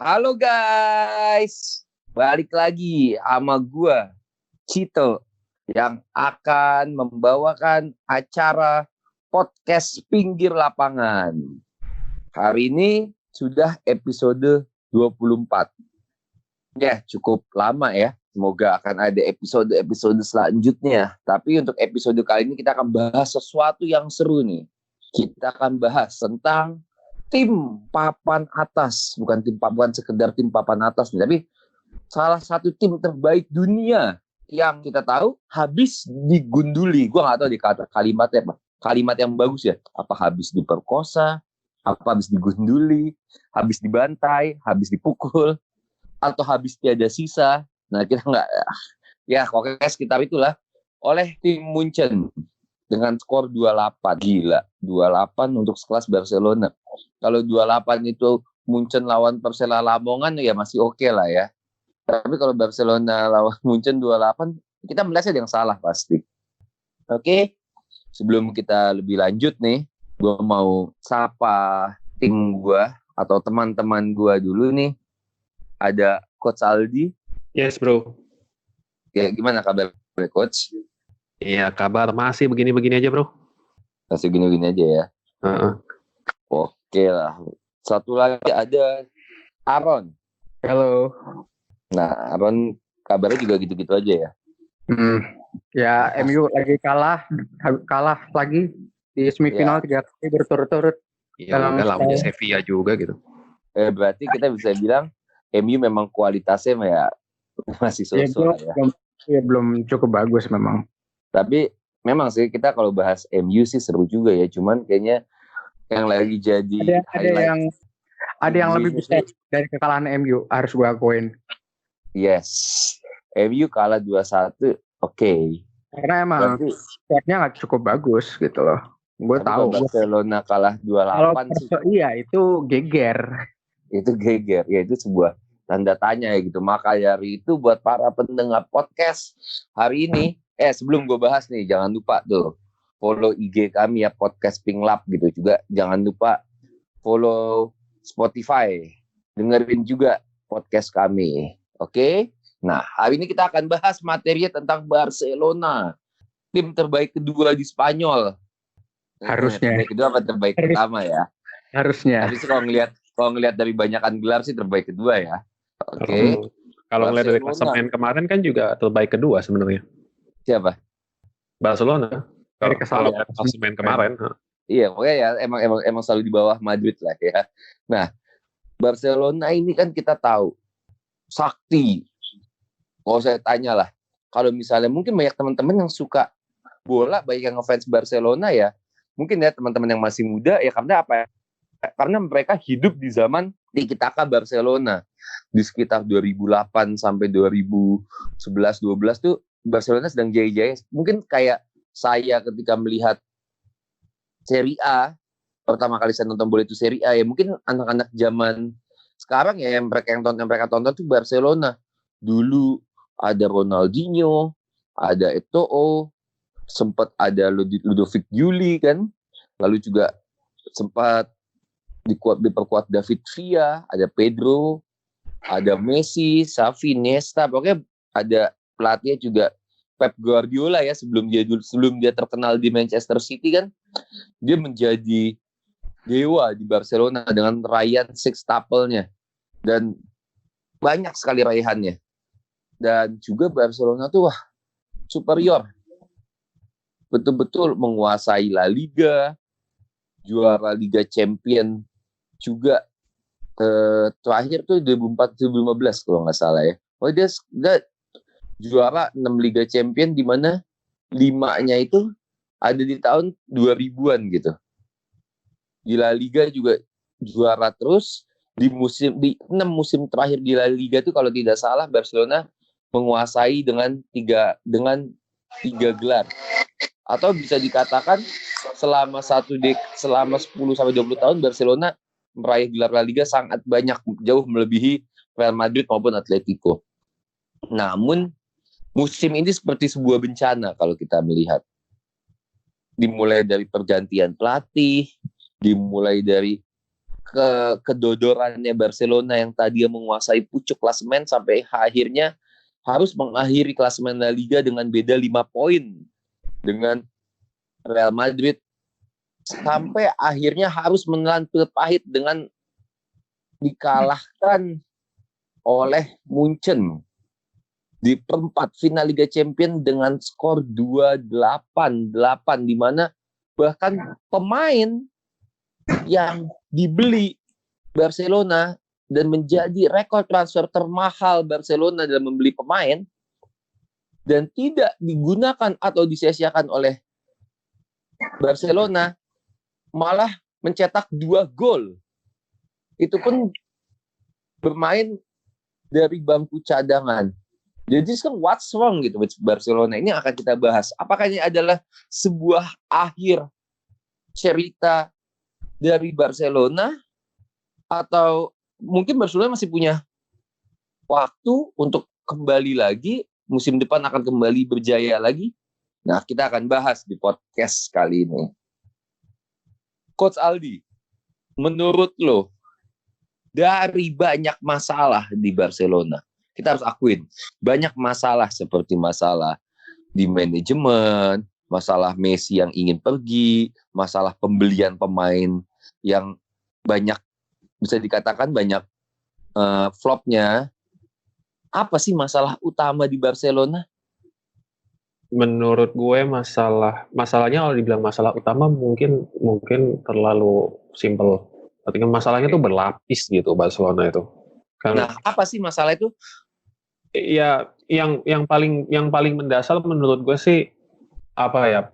Halo guys, balik lagi sama gua Cito yang akan membawakan acara podcast pinggir lapangan. Hari ini sudah episode 24. Ya, cukup lama ya. Semoga akan ada episode-episode selanjutnya. Tapi untuk episode kali ini kita akan bahas sesuatu yang seru nih. Kita akan bahas tentang tim papan atas, bukan sekedar tim papan atas nih, tapi salah satu tim terbaik dunia yang kita tahu habis digunduli. Gua nggak tahu dikata kalimatnya apa. Kalimat yang bagus ya. Apa habis diperkosa, apa habis digunduli, habis dibantai, habis dipukul, atau habis tiada sisa. Nah, kita nggak, ya pokoknya sekitar itulah, oleh tim Munchen dengan skor 2-8. Gila, 2-8 untuk sekelas Barcelona. Kalau 2-8 itu Munchen lawan Persela Lamongan ya masih oke lah ya. Tapi kalau Barcelona lawan Munchen 2-8, kita melihatnya yang salah pasti. Oke, sebelum kita lebih lanjut nih, gue mau sapa tim gue atau teman-teman gue dulu nih. Ada Coach Aldi. Yes, bro. Ya, gimana kabar Coach? Iya, kabar masih begini-begini aja, bro. Masih gini-gini aja ya. Oke lah. Satu lagi ada Aaron. Halo. Nah, Aaron kabarnya juga gitu-gitu aja ya. Ya, MU lagi kalah lagi di semifinal 3 kali berturut-turut. Iya, udah lawannya Sevilla juga gitu. Berarti kita bisa bilang MU memang kualitasnya ya masih so-so ya. Belum cukup bagus memang. Tapi memang sih kita kalau bahas MU sih seru juga ya. Cuman kayaknya yang lagi jadi ada yang lebih besar dari kekalahan MU, harus gue akuin. Yes. MU kalah 2-1. Oke. Karena emang squadnya nggak cukup bagus gitu loh. Gue tahu. Barcelona kalah 2-8 sih. Iya, itu geger. Itu geger. Ya itu sebuah tanda tanya ya gitu. Maka dari itu buat para pendengar podcast hari ini, sebelum gue bahas nih, jangan lupa tuh follow IG kami ya, podcast Pink Lab gitu. Juga jangan lupa follow Spotify, dengerin juga podcast kami. Oke? Nah, hari ini kita akan bahas materi tentang Barcelona, tim terbaik kedua di Spanyol. Harusnya. Terbaik kedua apa terbaik pertama ya? Harusnya. Tapi kalau ngelihat dari banyakan gelar sih terbaik kedua ya. Oke. Kalau ngelihat dari klasemen kemarin kan juga terbaik kedua sebenarnya. Siapa? Barcelona. Kalau klasemen kemarin. Iya, pokoknya ya emang selalu di bawah Madrid lah ya. Nah, Barcelona ini kan kita tahu sakti. Kalau saya tanya lah, kalau misalnya mungkin banyak teman-teman yang suka bola, baik yang ngefans Barcelona ya, mungkin ya teman-teman yang masih muda ya, karena apa ya? Karena mereka hidup di zaman tiki-taka Barcelona. Di sekitar 2008 sampai 2011-12 tuh Barcelona sedang jaya-jaya. Mungkin kayak saya ketika melihat Serie A, pertama kali saya nonton bola itu Serie A ya, mungkin anak-anak zaman sekarang ya yang mereka tonton tuh Barcelona. Dulu ada Ronaldinho, ada Eto'o, sempat ada Ludovic Giuli kan, lalu juga sempat diperkuat David Villa, ada Pedro, ada Messi, Xavi, Iniesta, pokoknya ada pelatihnya juga Pep Guardiola ya, sebelum dia terkenal di Manchester City kan, dia menjadi dewa di Barcelona dengan raihan sextuple-nya dan banyak sekali raihannya. Dan juga Barcelona tuh superior, betul-betul menguasai La Liga, juara Liga Champion juga, terakhir tuh 2014-2015 kalau nggak salah ya. Oh, dia juara 6 Liga Champion, di mana 5-nya itu ada di tahun 2000-an gitu. Di La Liga juga juara terus. Di 6 musim terakhir di La Liga itu kalau tidak salah Barcelona menguasai dengan 3 gelar. Atau bisa dikatakan selama 10 sampai 20 tahun Barcelona meraih gelar La Liga sangat banyak, jauh melebihi Real Madrid maupun Atletico. Namun musim ini seperti sebuah bencana kalau kita melihat. Dimulai dari pergantian pelatih, dimulai dari kedodorannya Barcelona yang tadi menguasai pucuk klasemen sampai akhirnya harus mengakhiri klasemen La Liga dengan beda 5 poin dengan Real Madrid, sampai akhirnya harus menelan pil pahit dengan dikalahkan oleh Munchen di perempat final Liga Champions dengan skor 2-8 di mana bahkan pemain yang dibeli Barcelona dan menjadi rekor transfer termahal Barcelona dalam membeli pemain dan tidak digunakan atau disia-siakan oleh Barcelona malah mencetak 2 gol. Itu pun bermain dari bangku cadangan. Jadi sekarang what's wrong gitu with Barcelona, ini akan kita bahas. Apakah ini adalah sebuah akhir cerita dari Barcelona atau mungkin Barcelona masih punya waktu untuk kembali lagi, musim depan akan kembali berjaya lagi? Nah, kita akan bahas di podcast kali ini. Coach Aldi, menurut lo, dari banyak masalah di Barcelona, kita harus akuin, banyak masalah seperti masalah di manajemen, masalah Messi yang ingin pergi, masalah pembelian pemain yang banyak, bisa dikatakan banyak flopnya. Apa sih masalah utama di Barcelona? Menurut gue masalahnya kalau dibilang masalah utama mungkin terlalu simple. Tapi masalahnya tuh berlapis gitu Barcelona itu. Nah, apa sih masalah itu? Ya, yang paling mendasar menurut gue sih apa ya?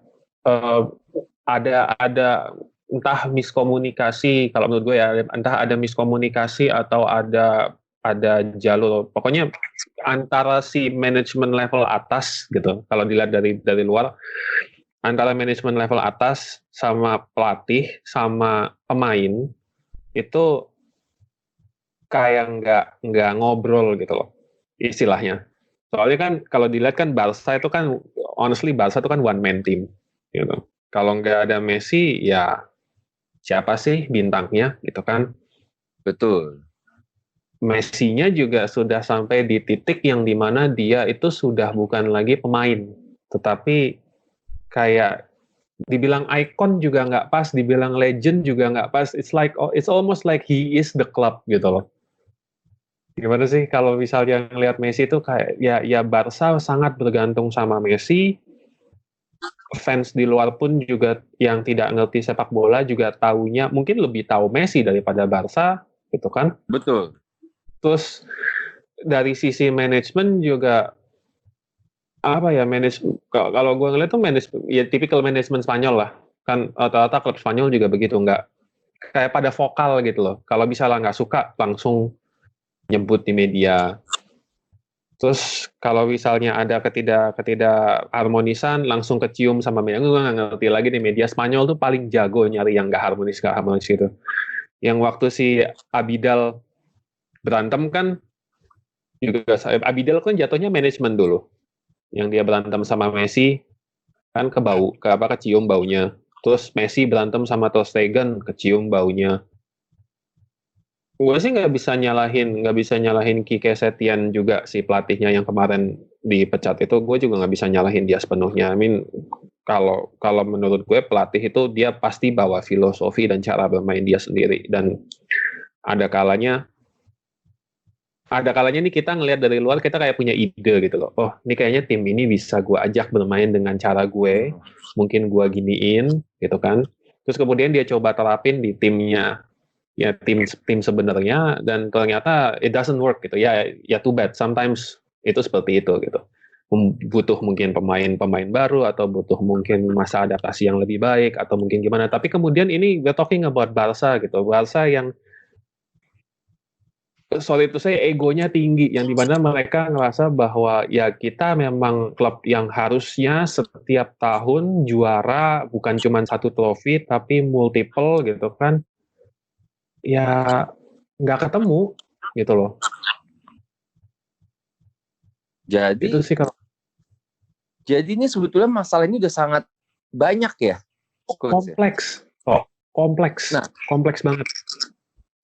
Ada entah miskomunikasi, kalau menurut gue ya, entah ada miskomunikasi atau ada jalur, pokoknya antara si manajemen level atas gitu, kalau dilihat dari luar, antara manajemen level atas sama pelatih sama pemain itu kayak nggak ngobrol gitu loh istilahnya. Soalnya kan kalau dilihat kan Barca itu kan one man team gitu. Kalau nggak ada Messi ya siapa sih bintangnya gitu kan. Betul. Messi-nya juga sudah sampai di titik yang dimana dia itu sudah bukan lagi pemain, tetapi kayak dibilang icon juga nggak pas, dibilang legend juga nggak pas. It's almost like he is the club gitu loh. Gimana sih kalau misalnya ngelihat Messi itu kayak ya Barca sangat bergantung sama Messi. Fans di luar pun juga yang tidak ngerti sepak bola juga taunya mungkin lebih tahu Messi daripada Barca gitu kan. Betul. Terus dari sisi manajemen juga apa ya, kalau gue ngeliat tuh ya tipikal manajemen Spanyol lah kan, rata-rata klub Spanyol juga begitu, nggak kayak pada vokal gitu loh, kalau misalnya nggak suka langsung nyebut di media. Terus kalau misalnya ada ketidakharmonisan langsung kecium sama media. Gue nggak ngerti lagi di media Spanyol tuh paling jago nyari yang nggak harmonis gitu. Yang waktu si Abidal berantem kan juga, Abidal kan jatuhnya manajemen dulu, yang dia berantem sama Messi kan kecium baunya. Terus Messi berantem sama Ter Stegen, kecium baunya. Gue sih nggak bisa nyalahin Quique Setien juga, si pelatihnya yang kemarin dipecat itu. Gue juga nggak bisa nyalahin dia sepenuhnya. I mean, kalau menurut gue pelatih itu dia pasti bawa filosofi dan cara bermain dia sendiri, dan ada kalanya nih kita ngelihat dari luar, kita kayak punya ide gitu loh. Oh, ini kayaknya tim ini bisa gue ajak bermain dengan cara gue, mungkin gue giniin gitu kan. Terus kemudian dia coba terapin di timnya, ya tim sebenarnya, dan ternyata it doesn't work gitu. Ya too bad. Sometimes itu seperti itu gitu. Butuh mungkin pemain baru, atau butuh mungkin masa adaptasi yang lebih baik, atau mungkin gimana. Tapi kemudian ini we're talking about Barca gitu. Barca yang sorry itu saya egonya tinggi, yang dimana mereka ngerasa bahwa ya kita memang klub yang harusnya setiap tahun juara, bukan cuma satu trofi tapi multiple gitu kan. Ya nggak ketemu gitu loh. Jadi itu sih kalau ini sebetulnya masalah ini udah sangat banyak ya, kompleks. Kompleks. Nah, kompleks banget.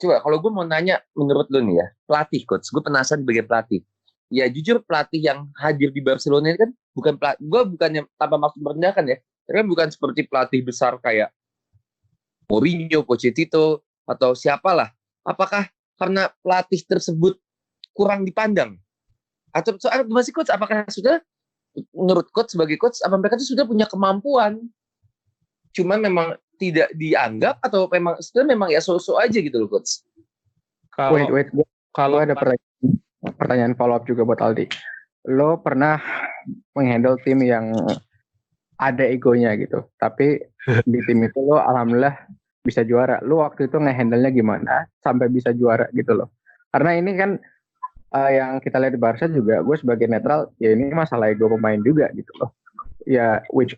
coba kalau gue mau nanya menurut lu nih ya, pelatih coach, gue penasaran sebagai pelatih. Ya jujur pelatih yang hadir di Barcelona ini kan bukan pelatih, gue bukannya tanpa maksud merendahkan ya, tapi kan bukan seperti pelatih besar kayak Mourinho, Pochettino atau siapalah. Apakah karena pelatih tersebut kurang dipandang? Atau soal masih coach, apakah sudah menurut coach sebagai coach, apa mereka itu sudah punya kemampuan? Cuman memang tidak dianggap atau memang sudah memang ya so-so aja gitu loh coach? Wait, kalau ada pertanyaan follow up juga buat Aldi. Lo pernah menghandle tim yang ada egonya gitu, tapi di tim itu lo alhamdulillah bisa juara. Lo waktu itu ngehandle-nya gimana sampai bisa juara gitu loh? Karena ini kan yang kita lihat di Barca juga, gue sebagai netral, ya ini masalah ego pemain juga gitu loh. Ya, with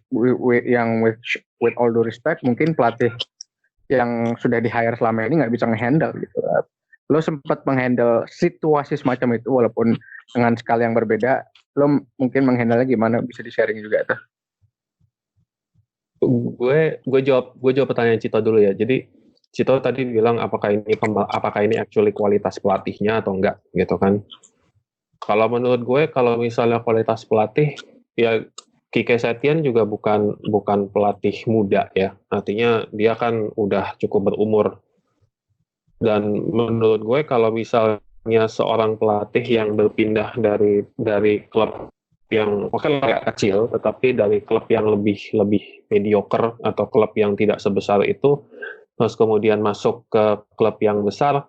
all due respect, mungkin pelatih yang sudah di hire selama ini nggak bisa ngehandle gitu. Lo sempat menghandle situasi semacam itu walaupun dengan skala yang berbeda. Lo mungkin menghandle gimana? Bisa di sharing juga tuh. Gue jawab pertanyaan Cito dulu ya. Jadi Cito tadi bilang apakah ini actually kualitas pelatihnya atau enggak gitu kan. Kalau menurut gue kalau misalnya kualitas pelatih ya Quique Setién juga bukan pelatih muda ya. Artinya dia kan udah cukup berumur. Dan menurut gue kalau misalnya seorang pelatih yang berpindah dari klub yang agak kecil, tetapi dari klub yang lebih mediocre atau klub yang tidak sebesar itu, terus kemudian masuk ke klub yang besar,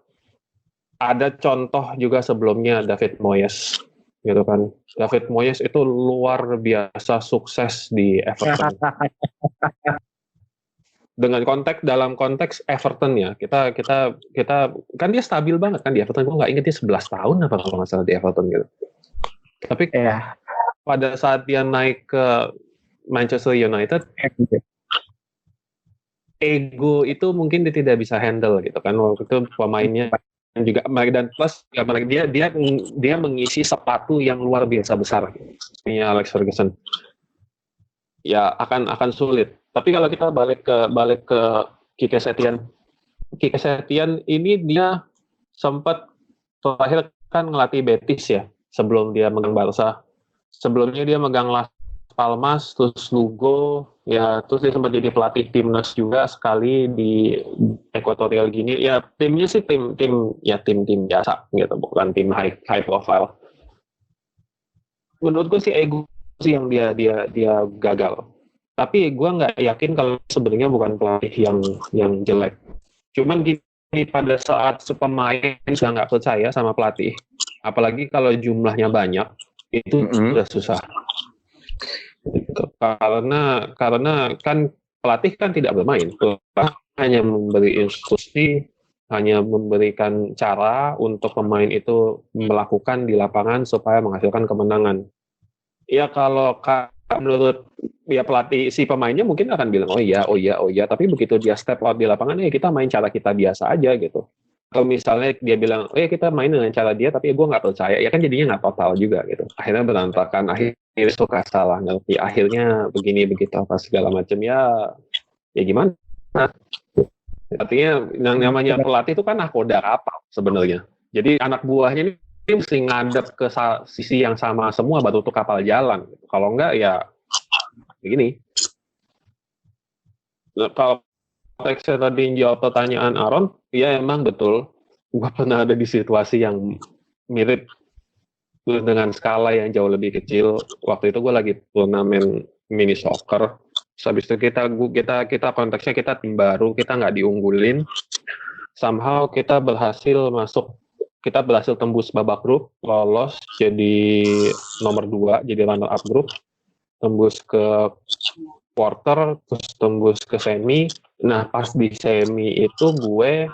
ada contoh juga sebelumnya David Moyes, gitu kan. David Moyes itu luar biasa sukses di Everton. Dalam konteks Everton ya, kita kan dia stabil banget kan di Everton. Gue nggak inget dia 11 tahun apa kalau nggak salah di Everton gitu. Tapi pada saat dia naik ke Manchester United, ego itu mungkin dia tidak bisa handle gitu kan. Waktu itu pemainnya juga dan plus dia mengisi sepatu yang luar biasa besar. Ini Alex Ferguson. Ya akan sulit. Tapi kalau kita balik ke Quique Setién ini dia sempat terakhir kan ngelatih Betis ya sebelum dia megang Barca. Sebelumnya dia megang Las Palmas, terus Lugo, ya terus dia sempat jadi pelatih timnas juga sekali di Equatorial Guinea. Ya timnya sih tim biasa gitu, bukan tim high profile. Menurut gue sih ego sih yang dia gagal. Tapi gue nggak yakin kalau sebenarnya bukan pelatih yang jelek. Cuman gini, pada saat pemain sudah nggak percaya sama pelatih, apalagi kalau jumlahnya banyak, itu sudah susah. Karena kan pelatih kan tidak bermain, pelatih hanya memberi instruksi, hanya memberikan cara untuk pemain itu melakukan di lapangan supaya menghasilkan kemenangan. Ya kalau menurut ya pelatih si pemainnya mungkin akan bilang oh iya, tapi begitu dia step out di lapangan ya kita main cara kita biasa aja gitu. Kalau misalnya dia bilang oh ya kita main dengan cara dia tapi gue nggak percaya, ya kan jadinya nggak total juga gitu. Akhirnya berantakan, akhirnya suka salah ngerti, akhirnya begini begitu apa segala macam ya gimana. Artinya yang namanya pelatih itu kan nahkoda kapal sebenarnya. Jadi anak buahnya ini mesti ngadep ke sisi yang sama semua baru tuh kapal jalan. Kalau enggak ya begini. Kalau konteksnya tadi jawab pertanyaan Aaron, ya emang betul. Gue pernah ada di situasi yang mirip dengan skala yang jauh lebih kecil. Waktu itu gue lagi turnamen mini soccer. Habis itu kita konteksnya kita tim baru, kita nggak diunggulin. Somehow kita berhasil tembus babak grup, lolos jadi nomor 2, jadi runner up grup, tembus ke quarter, terus tembus ke semi. Nah pas di semi itu gue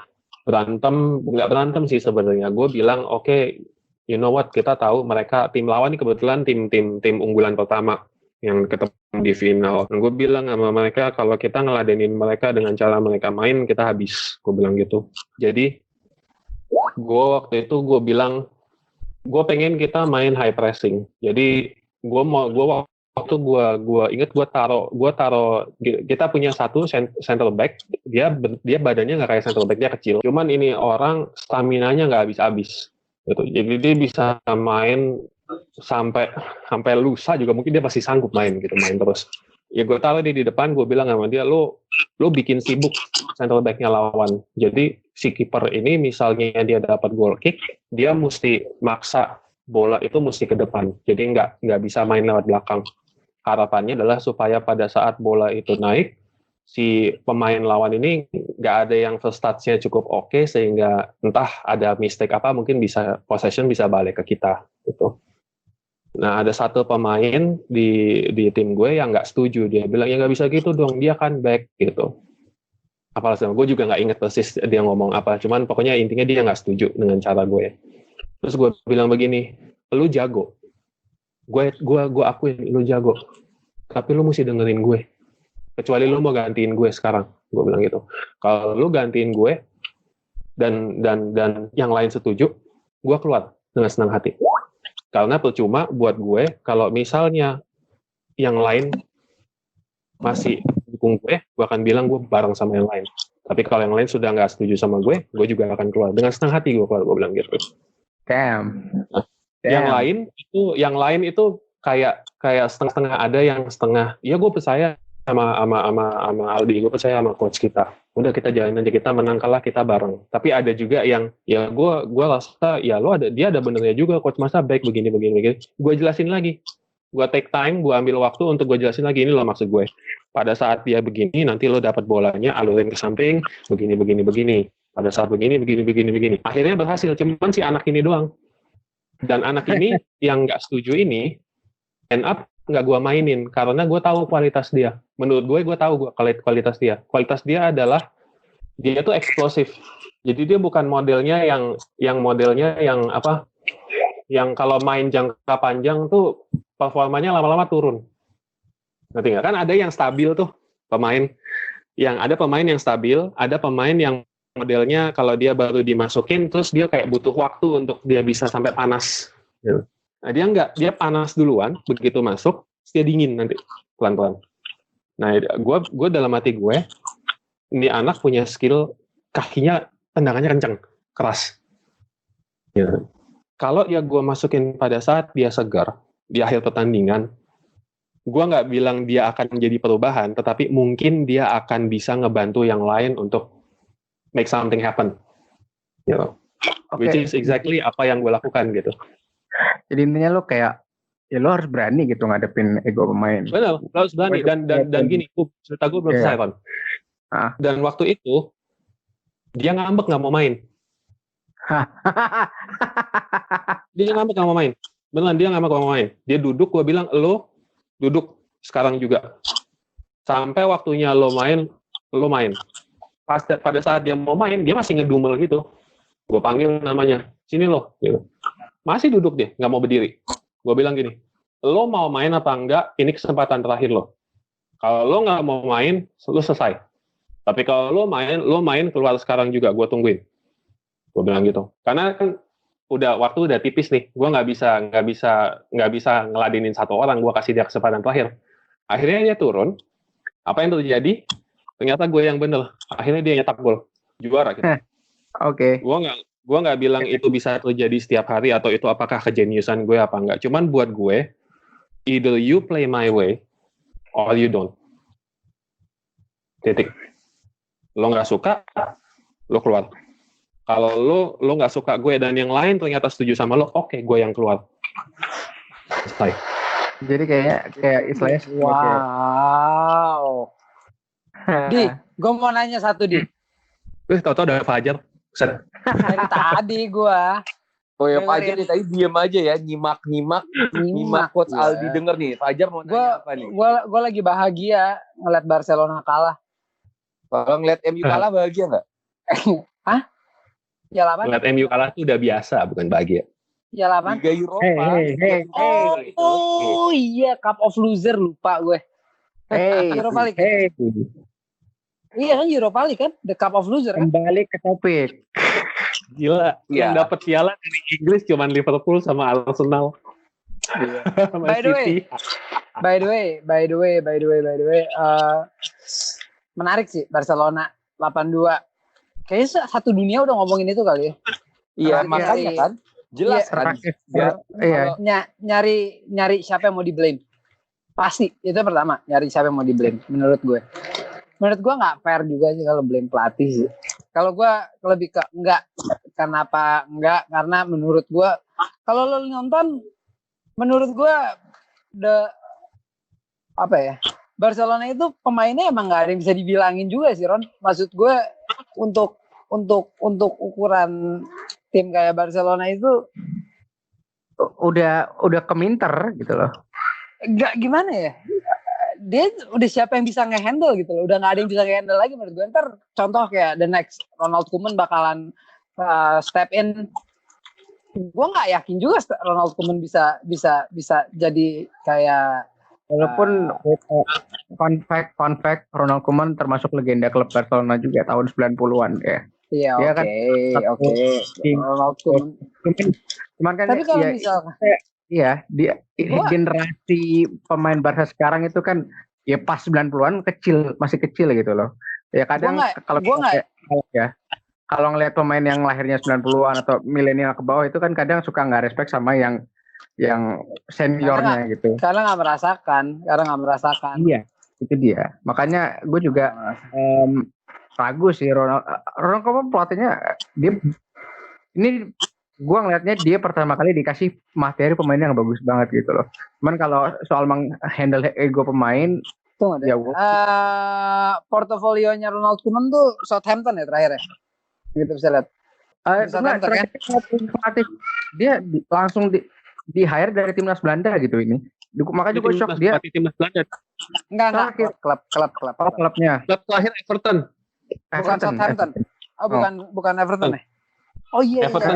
nggak berantem sih sebenarnya. Gue bilang oke, you know what, kita tahu mereka tim lawan ini kebetulan tim unggulan pertama yang ketemu di final. Gue bilang sama mereka kalau kita ngeladenin mereka dengan cara mereka main kita habis. Gue bilang gitu. Jadi gue waktu itu gue bilang gue pengen kita main high pressing. Jadi gue waktu gua inget gua taruh kita punya satu center back, dia badannya nggak kayak center back, dia kecil. Cuman ini orang stamina-nya nggak habis-habis gitu. Jadi dia bisa main sampai lusa juga mungkin dia masih sanggup main terus. Ya gue taruh dia di depan, gue bilang sama dia, lo bikin sibuk center back-nya lawan. Jadi si kiper ini misalnya dia dapat goal kick, dia mesti maksa bola itu mesti ke depan. Jadi nggak bisa main lewat belakang. Harapannya adalah supaya pada saat bola itu naik, si pemain lawan ini nggak ada yang first touch-nya cukup oke, sehingga entah ada mistake apa, mungkin bisa possession bisa balik ke kita gitu. Nah, ada satu pemain di tim gue yang nggak setuju. Dia bilang, ya nggak bisa gitu dong, dia kan back gitu. Apalagi gue juga nggak inget persis dia ngomong apa. Cuman pokoknya intinya dia nggak setuju dengan cara gue. Terus gue bilang begini, lu jago. Gue akuin lu jago. Tapi lu mesti dengerin gue. Kecuali lu mau gantiin gue sekarang. Gue bilang gitu. Kalau lu gantiin gue dan yang lain setuju, gue keluar dengan senang hati. Karena percuma buat gue kalau misalnya yang lain masih dukung gue akan bilang gue bareng sama yang lain. Tapi kalau yang lain sudah nggak setuju sama gue juga akan keluar. Dengan senang hati gue keluar, gue bilang gitu. Damn. Yang lain itu kayak setengah-setengah, ada yang setengah. Ya gue percaya sama Aldi, gue percaya sama coach kita. Udah kita jalanin aja, kita menang kalah kita bareng. Tapi ada juga yang ya gue rasa ya dia ada benernya juga, coach, masa baik begini. Gue jelasin lagi. Gue take time, gue ambil waktu untuk gue jelasin lagi, ini loh maksud gue. Pada saat dia begini, nanti lo dapat bolanya, alurin ke samping, begini. Pada saat begini. Akhirnya berhasil, cuman si anak ini doang. Dan anak ini yang nggak setuju ini, end up nggak gue mainin karena gue tahu kualitas dia. Menurut gue tahu kualitas dia. Kualitas dia adalah dia tuh eksplosif. Jadi dia bukan modelnya yang apa? Yang kalau main jangka panjang tuh performanya lama-lama turun. Ngerti nggak? Kan ada yang stabil tuh pemain. Ada pemain yang stabil, ada pemain yang modelnya kalau dia baru dimasukin terus dia kayak butuh waktu untuk dia bisa sampai panas. Gitu. Nah, dia enggak, dia panas duluan, begitu masuk, dia dingin nanti, pelan-pelan. Nah, gue dalam hati gue, ini anak punya skill, kakinya, tendangannya kencang, keras. Ya. Kalau ya gue masukin pada saat dia segar, di akhir pertandingan, gue nggak bilang dia akan menjadi perubahan, tetapi mungkin dia akan bisa ngebantu yang lain untuk make something happen. You know? Okay. Which is exactly apa yang gue lakukan gitu. Jadi intinya lo kayak, ya lo harus berani gitu ngadepin ego pemain. Benar, lo harus berani. Dan gini, cerita gue belum selesai, Ron. Dan waktu itu, dia ngambek nggak mau main. Dia ngambek nggak mau main. Beneran, dia ngambek nggak mau main. Dia duduk, gue bilang, lo duduk sekarang juga. Sampai waktunya lo main. Pada saat dia mau main, dia masih ngedumel gitu. Gue panggil namanya, sini lo. Gitu. Masih duduk dia, nggak mau berdiri. Gue bilang gini, lo mau main apa enggak, ini kesempatan terakhir lo. Kalau lo nggak mau main, lo selesai. Tapi kalau lo main keluar sekarang juga, gue tungguin. Gue bilang gitu. Karena kan waktu udah tipis nih, gue nggak bisa ngeladenin satu orang, gue kasih dia kesempatan terakhir. Akhirnya dia turun. Apa yang terjadi? Ternyata gue yang bener. Akhirnya dia nyetak gol, juara gitu. Oke. Gue nggak bilang itu bisa terjadi setiap hari atau itu apakah kejeniusan gue apa enggak. Cuman buat gue, either you play my way or you don't. Titik. Lo nggak suka, lo keluar. Kalau lo nggak suka gue dan yang lain ternyata setuju sama lo, oke, gue yang keluar. Selesai. Jadi kayak istilahnya. Wow. Di, gue mau nanya satu, Di. Tau-tau ada Fajar. Set. Dari tadi gua. Oh ya, Fajar nih tadi diem aja ya, nyimak coach Aldi denger nih. Fajar mau nanya apa nih? Gua lagi bahagia ngeliat Barcelona kalah. Kalau ngeliat MU kalah bahagia nggak? Hah? Ya lah, ngeliat MU kalah tuh udah biasa, bukan bahagia. Ya lah, Liga Eropa. Oh iya, Cup of Loser, lupa gue. Europa League. Iya kan Europa League kan, the Cup of Loser kan. Kembali ke topik. Gila, yang dapat piala dari Inggris cuma Liverpool sama Arsenal. By the way, By the way, menarik sih Barcelona 82. Kayaknya satu dunia udah ngomongin itu kali ya. Iya, Terakhir makanya kan. Jelas iya, kan. Nyari siapa yang mau di blame. Pasti, itu pertama. Nyari siapa yang mau di blame, menurut gue. Menurut gue nggak fair juga sih kalau blame pelatih sih. Kalau gue lebih ke enggak. Kenapa enggak? Karena menurut gue, kalau lo nonton, menurut gue Barcelona itu pemainnya emang nggak ada yang bisa dibilangin juga sih, Ron. Maksud gue untuk ukuran tim kayak Barcelona itu udah keminter gitu loh. Gak gimana ya? Dia udah siapa yang bisa nge-handle gitu loh. Udah gak ada yang bisa nge-handle lagi menurut gue. Ntar contoh kayak the next Ronald Koeman bakalan step in. Gue gak yakin juga Ronald Koeman bisa jadi kayak walaupun fun fact Ronald Koeman termasuk legenda klub Barcelona juga tahun 90-an ya. Iya, oke. Ronald Koeman. Cuman kan tapi kalau misalkan iya, generasi pemain Barca sekarang itu kan ya pas 90-an masih kecil gitu loh. Ya kadang kalau ngelihat pemain yang lahirnya 90-an atau milenial ke bawah itu kan kadang suka nggak respect sama yang seniornya gitu. Karena nggak merasakan. Iya, itu dia. Makanya gue juga ragu sih Ronald Koeman pelatihnya ini gue ngelihatnya dia pertama kali dikasih materi pemain yang bagus banget gitu loh. Cuman kalau soal menghandle ego pemain, ya portofolionya Ronald Koeman tuh Southampton ya terakhir ya, gitu bisa lihat. Southampton kan? Dia langsung di hire dari timnas Belanda gitu ini. Makanya gue shock dia. Timnas Belanda. Enggak. Klub. Oh, klubnya. Klub terakhir Everton. Bukan Southampton. Oh, bukan Everton ya. Oh iya, Everton.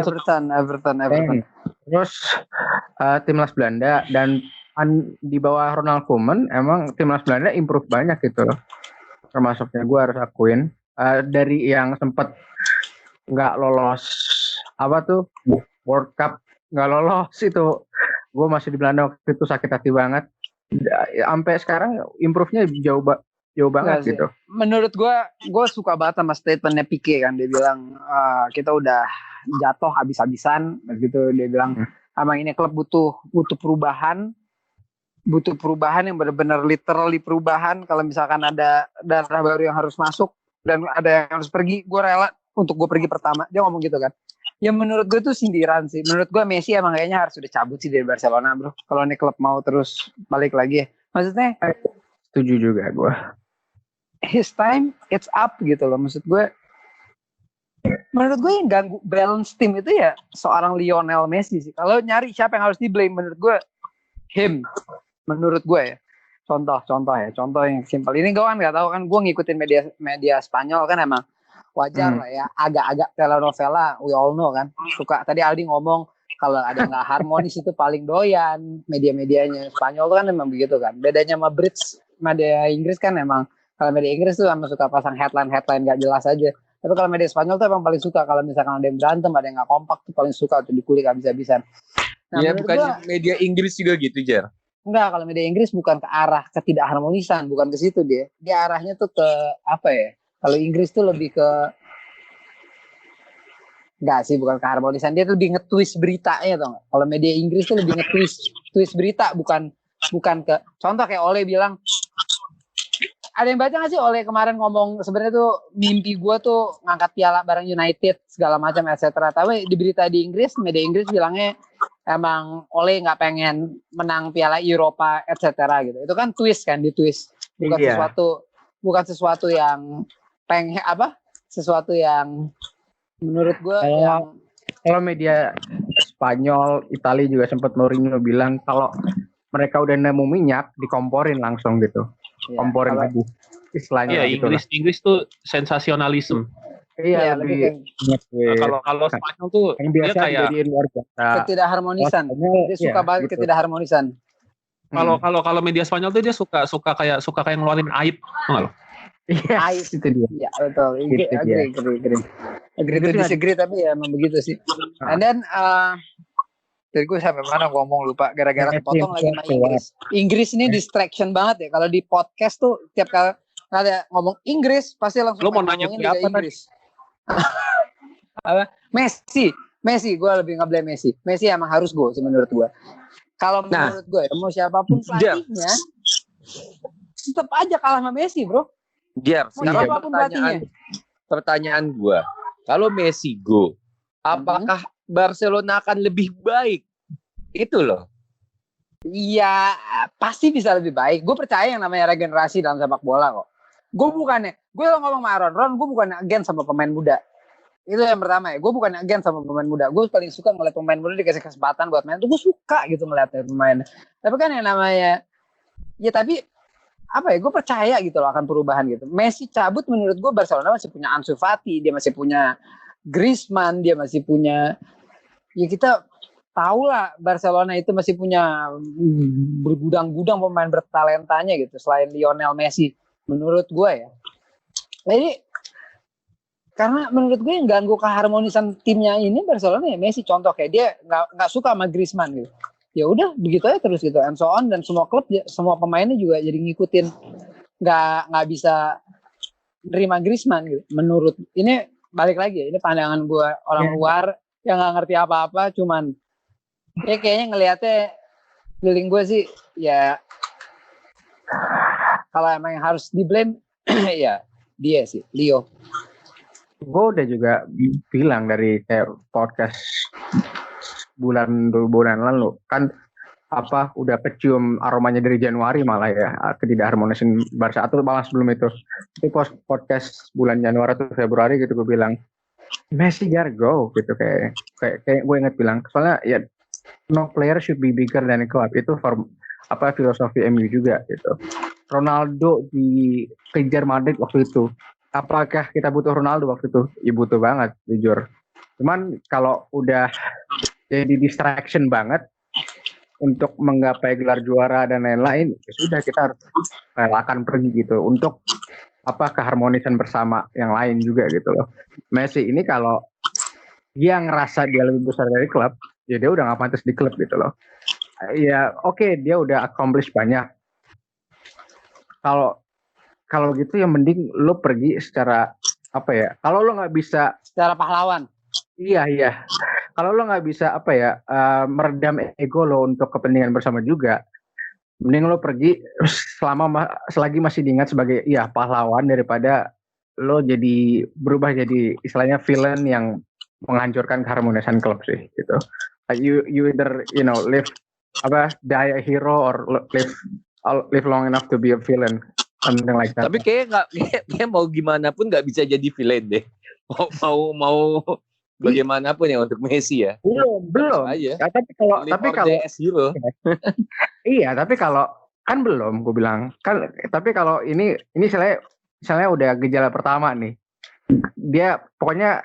Terus timnas Belanda dan di bawah Ronald Koeman emang timnas Belanda improve banyak gitu loh. Termasuknya gue harus akuin dari yang sempat nggak lolos World Cup nggak lolos itu, gue masih di Belanda waktu itu sakit hati banget. Sampai sekarang improve-nya jauh banget gitu. Menurut gue suka banget sama statementnya Pique kan, dia bilang kita udah jatuh habis-habisan begitu. Dia bilang emang ini klub butuh perubahan yang benar-benar literally perubahan. Kalau misalkan ada darah baru yang harus masuk dan ada yang harus pergi, gue rela untuk gue pergi pertama. Dia ngomong gitu kan. Ya menurut gue tuh sindiran sih. Menurut gue Messi emang kayaknya harus udah cabut sih dari Barcelona bro. Kalau ini klub mau terus balik lagi ya. Maksudnya setuju juga gue. His time it's up gitu loh. Maksud gue, menurut gue yang ganggu balance tim itu ya seorang Lionel Messi sih. Kalau nyari siapa yang harus di blame, menurut gue menurut gue ya. Contoh yang simpel. Ini gue kan nggak tahu kan, gue ngikutin media Spanyol kan emang wajar lah ya, agak-agak telenovela, we all know kan. Suka tadi Aldi ngomong kalau ada nggak harmonis itu paling doyan media-medianya Spanyol tuh kan emang begitu kan. Bedanya sama media Inggris kan emang, kalau media Inggris tuh emang suka pasang headline nggak jelas aja. Tapi kalau media Spanyol tuh emang paling suka kalau misalkan ada yang berantem, ada yang nggak kompak tuh paling suka tuh dikulik habis-habisan. Iya, bukannya media Inggris juga gitu, Jer? Enggak, kalau media Inggris bukan ke arah ketidakharmonisan, bukan ke situ dia. Dia arahnya tuh ke apa ya? Kalau Inggris tuh lebih ke enggak sih, bukan keharmonisan, dia tuh lebih nge-twist beritanya tau gak? Kalau media Inggris tuh lebih nge-twist berita, bukan ke contoh kayak Ole bilang, ada yang baca gak sih Ole kemarin ngomong sebenarnya tuh mimpi gue tuh ngangkat piala bareng United segala macam etc. Tapi di berita di Inggris, media Inggris bilangnya emang Ole nggak pengen menang piala Eropa etc. gitu. Itu kan twist kan, ditwist, bukan sesuatu yang sesuatu yang menurut gue kalau media Spanyol, Italia juga sempat Mourinho bilang kalau mereka udah nemu minyak dikomporin langsung gitu. Ya, komporin lagi istilahnya. Iya, gitu Inggris tuh sensasionalisme. Iya, lebih kalau Spanyol tuh yang biasa dia kayak dijadiin luar biasa. Ketidakharmonisan. Dia suka banget gitu. Ketidakharmonisan. Kalau media Spanyol tuh dia suka kayak ngeluarin aib, enggak lo? Iya, itu dia. Iya, betul. Agree to disagree, tapi ya memang begitu sih. And then Dari gue sampai mana ngomong lupa gara-gara Messi kepotong lagi sama keluar. Inggris. Inggris ini distraction banget ya. Kalau di podcast tuh tiap kali ada ngomong Inggris pasti langsung Lo mau nanya ngomongin siapa Liga Inggris. Apa? Messi, gue lebih nge-blame Messi. Messi emang harus go sih menurut gue. Kalau menurut gue ya, mau siapapun pelatihnya, tetap aja kalah sama Messi, bro. Jar, Mau sekarang siapapun pelatihnya. pertanyaan gua. Kalau Messi go, apakah Barcelona akan lebih baik? Itu loh. Iya, pasti bisa lebih baik. Gue percaya yang namanya regenerasi dalam sepak bola kok. Gue ngomong sama Ron, gue bukan agen sama pemain muda. Itu yang pertama ya. Gue bukan agen sama pemain muda. Gue paling suka ngeliat pemain muda dikasih kesempatan buat main. Tuh gue suka gitu ngeliatnya pemain. Tapi kan yang namanya, ya tapi apa ya? Gue percaya gitu loh akan perubahan gitu. Messi cabut menurut gue Barcelona masih punya Ansu Fati, dia masih punya Griezmann, dia masih punya. Ya kita tahu lah Barcelona itu masih punya bergudang-gudang pemain bertalentanya gitu selain Lionel Messi menurut gue ya. Jadi karena menurut gue yang ganggu keharmonisan timnya ini Barcelona ya Messi, contoh kayak dia nggak suka sama Griezmann gitu. Ya udah begitu aja terus gitu and so on, dan semua klub semua pemainnya juga jadi ngikutin, nggak bisa nerima Griezmann gitu. Menurut ini balik lagi ya, ini pandangan gue orang luar yang nggak ngerti apa-apa, cuman ya kayaknya ngelihatnya feeling gue sih ya kalau emang yang harus di blame ya dia sih Leo. Gue udah juga bilang dari kayak podcast bulan lalu kan apa udah kecium aromanya dari Januari malah ya ketidakharmonisan Barca, atau malah sebelum itu podcast bulan Januari atau Februari gitu gue bilang Messi gotta go gitu, kayak gue inget bilang soalnya ya no player should be bigger than a club, itu filosofi MU juga gitu. Ronaldo dikejar Madrid waktu itu, apakah kita butuh Ronaldo waktu itu? Ya butuh banget jujur, cuman kalau udah jadi distraction banget untuk menggapai gelar juara dan lain-lain, ya sudah kita harus relakan pergi gitu untuk keharmonisan bersama yang lain juga gitu loh. Messi ini kalau dia ngerasa dia lebih besar dari klub, ya dia udah nggak pantas di klub gitu loh. Ya oke, dia udah accomplish banyak. Kalau gitu ya mending lo pergi secara kalau lo nggak bisa secara pahlawan. Iya. Kalau lo nggak bisa meredam ego lo untuk kepentingan bersama juga, mending lo pergi selagi masih diingat sebagai pahlawan daripada lo berubah jadi istilahnya villain yang menghancurkan keharmonisan klub sih gitu. You either live die a hero or live long enough to be a villain, something like that. Tapi kayak mau gimana pun nggak bisa jadi villain deh. Mau bagaimanapun ya untuk Messi ya. Belum. Aja. Ya, tapi kalau iya, tapi kalau kan belum, gue bilang kan. Tapi kalau ini misalnya udah gejala pertama nih, dia pokoknya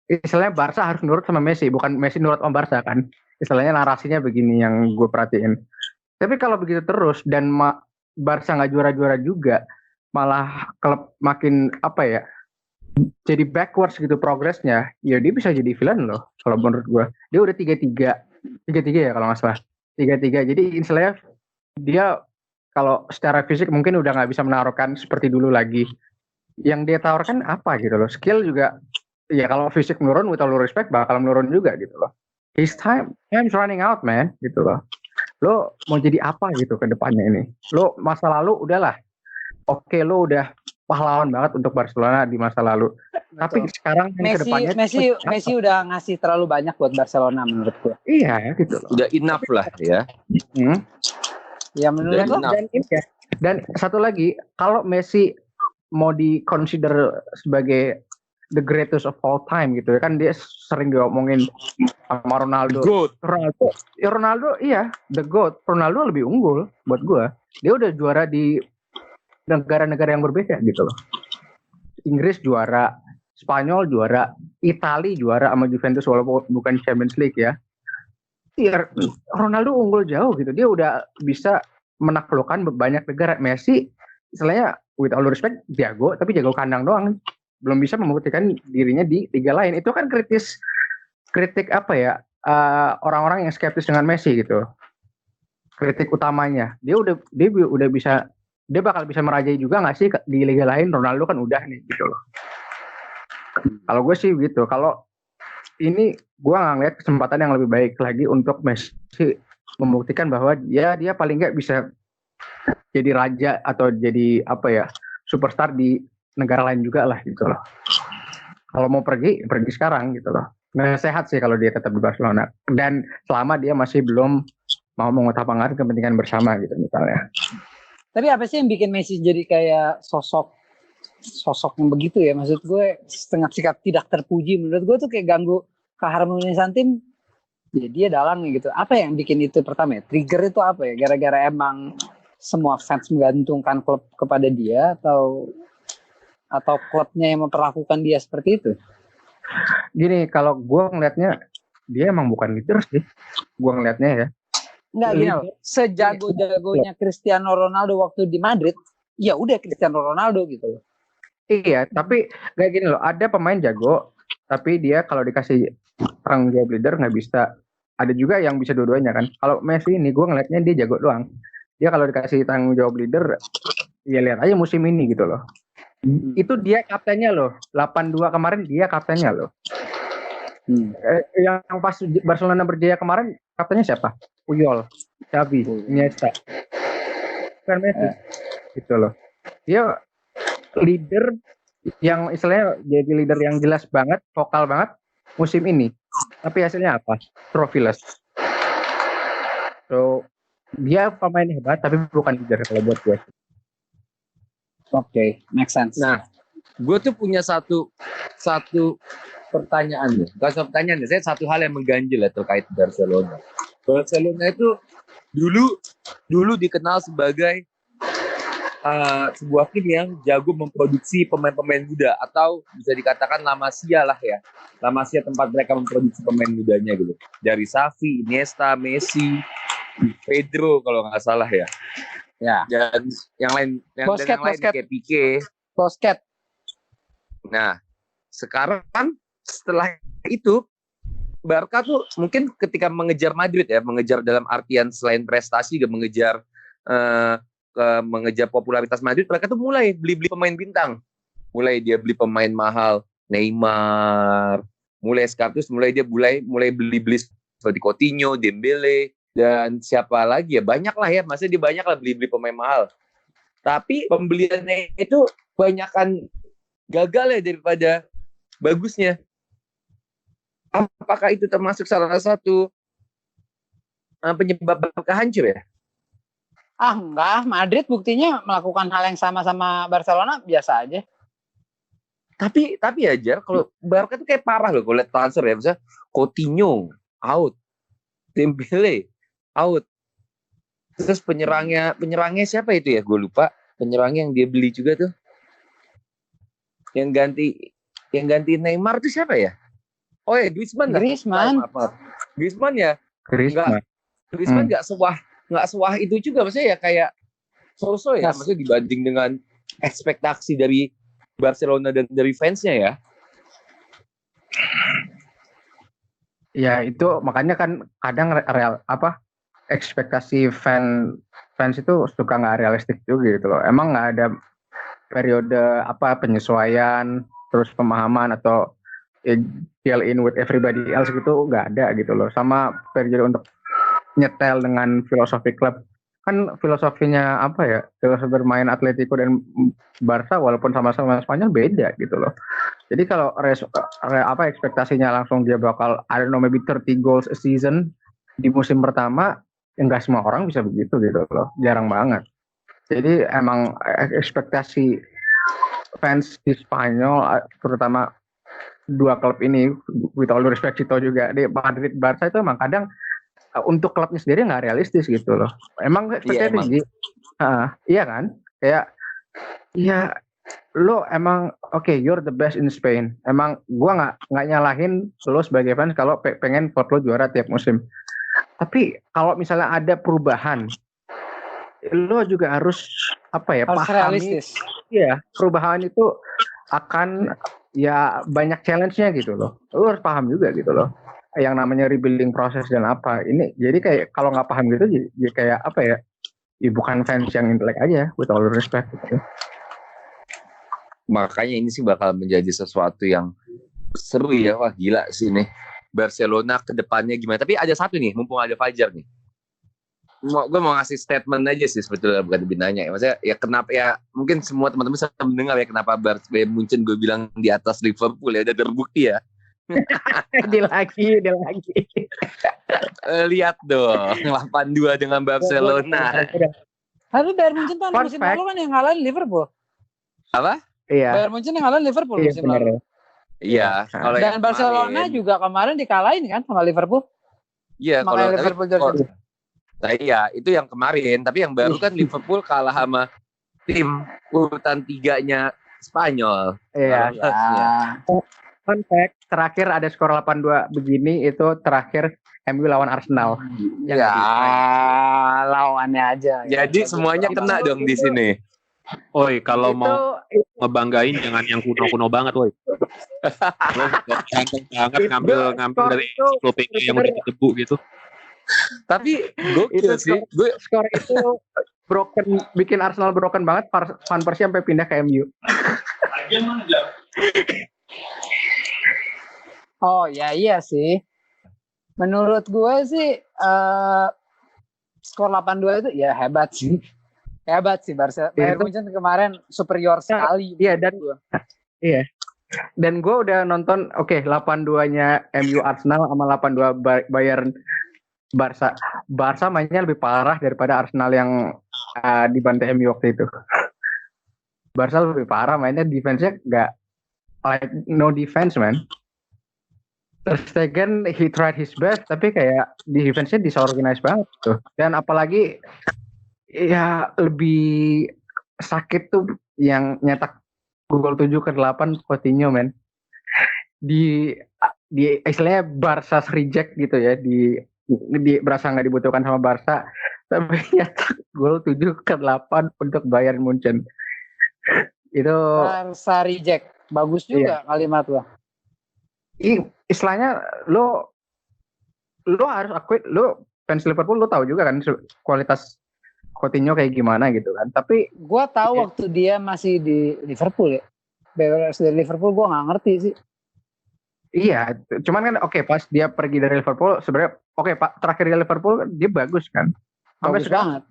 istilahnya Barca harus nurut sama Messi, bukan Messi nurut sama Barca kan. Istilahnya narasinya begini yang gue perhatiin. Tapi kalau begitu terus dan Barca nggak juara-juara juga, malah klub makin jadi backwards gitu progresnya, ya dia bisa jadi villain loh kalau menurut gue. Dia udah 3-3 ya kalau nggak salah, 3-3. Jadi istilahnya dia kalau secara fisik mungkin udah nggak bisa menaruhkan seperti dulu lagi. Yang dia tawarkan apa gitu loh, skill juga ya kalau fisik menurun, with all respect bakal menurun juga gitu loh. His time's running out man gitu loh. Lo mau jadi apa gitu ke depannya ini? Lo masa lalu udahlah, oke, lo udah pahlawan banget untuk Barcelona di masa lalu. Betul. Tapi sekarang Messi udah ngasih terlalu banyak buat Barcelona menurut gue. Iya gitu loh. Udah enough lah ya. Ya menurut gue. Dan satu lagi, kalau Messi mau di-consider sebagai the greatest of all time gitu ya kan, dia sering diomongin sama Ronaldo. Ronaldo iya, the GOAT. Ronaldo lebih unggul buat gue. Dia udah juara di negara-negara yang berbeda gitu loh. Inggris juara, Spanyol juara, Italia juara sama Juventus walaupun bukan Champions League ya. Ronaldo unggul jauh gitu. Dia udah bisa menaklukkan banyak negara. Messi istilahnya with all respect jago, tapi jago kandang doang. Belum bisa membuktikan dirinya di liga lain. Itu kan kritik orang-orang yang skeptis dengan Messi gitu. Kritik utamanya, dia bakal bisa merajai juga nggak sih di liga lain? Ronaldo kan udah nih gitu loh. Kalau gue sih gitu. Kalau ini gue nggak ngeliat kesempatan yang lebih baik lagi untuk Messi membuktikan bahwa dia paling nggak bisa jadi raja atau jadi superstar di negara lain juga lah gitu loh. Kalau mau pergi sekarang gitu loh. Nggak sehat sih kalau dia tetap di Barcelona. Dan selama dia masih belum mau mengutamakan kepentingan bersama gitu misalnya. Tapi apa sih yang bikin Messi jadi kayak sosok yang begitu ya? Maksud gue setengah sikap tidak terpuji. Menurut gue tuh kayak ganggu keharmonisan tim. Ya dia dalang gitu. Apa yang bikin itu pertama ya? Trigger itu apa ya? Gara-gara emang semua fans menggantungkan klub kepada dia atau klubnya yang memperlakukan dia seperti itu? Gini, kalau gue ngelihatnya dia emang bukan leader sih. Gue ngelihatnya ya. Enggak gini loh. Sejago-jagonya Cristiano Ronaldo waktu di Madrid, ya udah Cristiano Ronaldo gitu loh. Iya, tapi kayak gini loh, ada pemain jago, tapi dia kalau dikasih tanggung jawab leader nggak bisa. Ada juga yang bisa dua-duanya kan. Kalau Messi ini gue ngelihatnya dia jago doang. Dia kalau dikasih tanggung jawab leader, ya lihat aja musim ini gitu loh. Itu dia kaptennya loh. 82 kemarin dia kaptennya loh. Yang pas Barcelona berjaya kemarin kaptennya siapa? Puyol, Xavi, Iniesta. Kan Messi. Gitu loh. Dia leader yang istilahnya jadi leader yang jelas banget, vokal banget musim ini. Tapi hasilnya apa? Trophyless. So, dia pemain hebat tapi bukan leader kalau buat gue. Oke, make sense. Nah, gue tuh punya satu pertanyaan nih. Bukan satu pertanyaan, saya satu hal yang mengganjil ya terkait Barcelona. Barcelona itu dulu dikenal sebagai sebuah tim yang jago memproduksi pemain-pemain muda, atau bisa dikatakan La Masia lah ya. La Masia tempat mereka memproduksi pemain mudanya gitu. Dari Xavi, Iniesta, Messi, Pedro kalau nggak salah ya. Ya. Dan yang lain kayak Pique. Busquets. Nah, sekarang setelah itu Barca tuh mungkin ketika mengejar Madrid ya, mengejar dalam artian selain prestasi juga mengejar popularitas Madrid, mereka tuh mulai beli pemain bintang. Mulai dia beli pemain mahal, Neymar, mulai dia beli seperti Coutinho, Dembele, dan siapa lagi ya, banyak lah ya, maksudnya dia banyak lah beli pemain mahal. Tapi pembeliannya itu banyakan gagal ya daripada bagusnya. Apakah itu termasuk salah satu penyebab Barca hancur ya? Enggak, Madrid buktinya melakukan hal yang sama Barcelona biasa aja. Tapi aja kalau Barca tuh kayak parah loh kalau lihat transfer ya, misalnya Coutinho out, Dembele out. Terus penyerangnya siapa itu ya? Gue lupa. Penyerangnya yang dia beli juga tuh. Yang ganti Neymar tuh siapa ya? Oh ya, Griezmann ya. Griezmann nggak sewah itu juga, maksudnya ya kayak so-so ya, maksudnya dibanding dengan ekspektasi dari Barcelona dan dari fansnya ya. Ya itu makanya kan kadang ekspektasi fans itu suka nggak realistik juga gitu loh. Emang nggak ada periode penyesuaian terus pemahaman atau deal in with everybody else gitu, nggak ada gitu loh. Sama periode untuk nyetel dengan filosofi klub, kan filosofinya filosofi bermain Atletico dan Barca walaupun sama-sama Spanyol beda gitu loh. Jadi kalau ekspektasinya langsung dia bakal maybe 30 goals a season di musim pertama, enggak semua orang bisa begitu gitu loh, jarang banget. Jadi emang ekspektasi fans di Spanyol, terutama dua klub ini, with all respect Cito juga, di Madrid Barca itu emang kadang untuk klubnya sendiri nggak realistis gitu loh. Emang ekspektasi tinggi. Iya kan? Kayak ya lo emang you're the best in Spain. Emang gua nggak nyalahin lo sebagai fans kalau pengen klub lo juara tiap musim. Tapi kalau misalnya ada perubahan, lo juga harus harus pahami. Realistis. Iya, perubahan itu akan ya banyak challenge-nya gitu loh. Lo harus paham juga gitu loh. yang namanya rebuilding proses dan apa. Ini jadi kayak kalau nggak paham gitu jadi kayak apa ya? Ya bukan fans yang intelek aja, with all respect gitu. Makanya ini sih bakal menjadi sesuatu yang seru ya. Wah gila sih nih Barcelona ke depannya gimana. Tapi ada satu nih, mumpung ada Fajar nih. Gue mau ngasih statement aja sih sebetulnya, bukan lebih nanya ya. Maksudnya ya kenapa ya, mungkin semua teman-teman bisa mendengar ya kenapa Bayern Munchen gue bilang di atas Liverpool ya, udah terbukti ya. Dia lagi. Lihat dong 8-2 dengan Barcelona. Tapi Bayern Munchen tahun Fun musim fact. lalu kan yang ngalahin Liverpool. Apa? Iya. Bayern Munchen yang ngalahin Liverpool musim bener. lalu. Iya. Kalau yang Dan Barcelona kemarin- juga kemarin dikalahin kan sama Liverpool. Iya. Makanya Kalau Liverpool tapi- jadi. Nah, iya, itu yang kemarin. Tapi yang baru kan Liverpool kalah sama tim urutan 3-nya Spanyol. Iya. Atasnya. Fun fact, terakhir ada skor 8-2 begini itu terakhir MU lawan Arsenal. Ya, lawannya aja. Jadi semuanya kena dong di sini. Oi, kalau mau Itu ngebanggain jangan yang kuno-kuno banget, woi. Lo ganteng banget ngambil dari itu ensiklopedia yang udah debu gitu. Tapi gokil Itu sih. Gue skor itu broken, bikin Arsenal broken banget. Van Persie sampai pindah ke MU. Oh ya iya sih. Menurut gue sih skor 8-2 itu ya hebat sih. Hebat sih Bayern Munchen kemarin superior sekali. Iya dan gue udah nonton 8-2-nya MU Arsenal sama 8-2 Bayern Barca. Barca mainnya lebih parah daripada Arsenal yang dibantai MU waktu itu. Barca lebih parah mainnya, defense-nya nggak like no defense man. Ter Stegen he tried his best tapi kayak di defense-nya disorganize banget tuh. Dan apalagi ya lebih sakit tuh yang nyetak gol 7-8 Coutinho men. Di istilahnya Barca reject gitu ya, di berasa nggak dibutuhkan sama Barca tapi nyetak gol 7-8 untuk Bayern Munchen. Itu Barca reject. Bagus juga kalimat lo. Istilahnya lo harus akui, lo fans Liverpool lo tahu juga kan kualitas Coutinho kayak gimana gitu kan. Tapi gue tahu waktu dia masih di Liverpool ya. Beres dari Liverpool gue nggak ngerti sih. iya, cuman kan pas dia pergi dari Liverpool sebenarnya Pak, terakhir di Liverpool dia bagus kan. Sampai Bagus sekarang banget.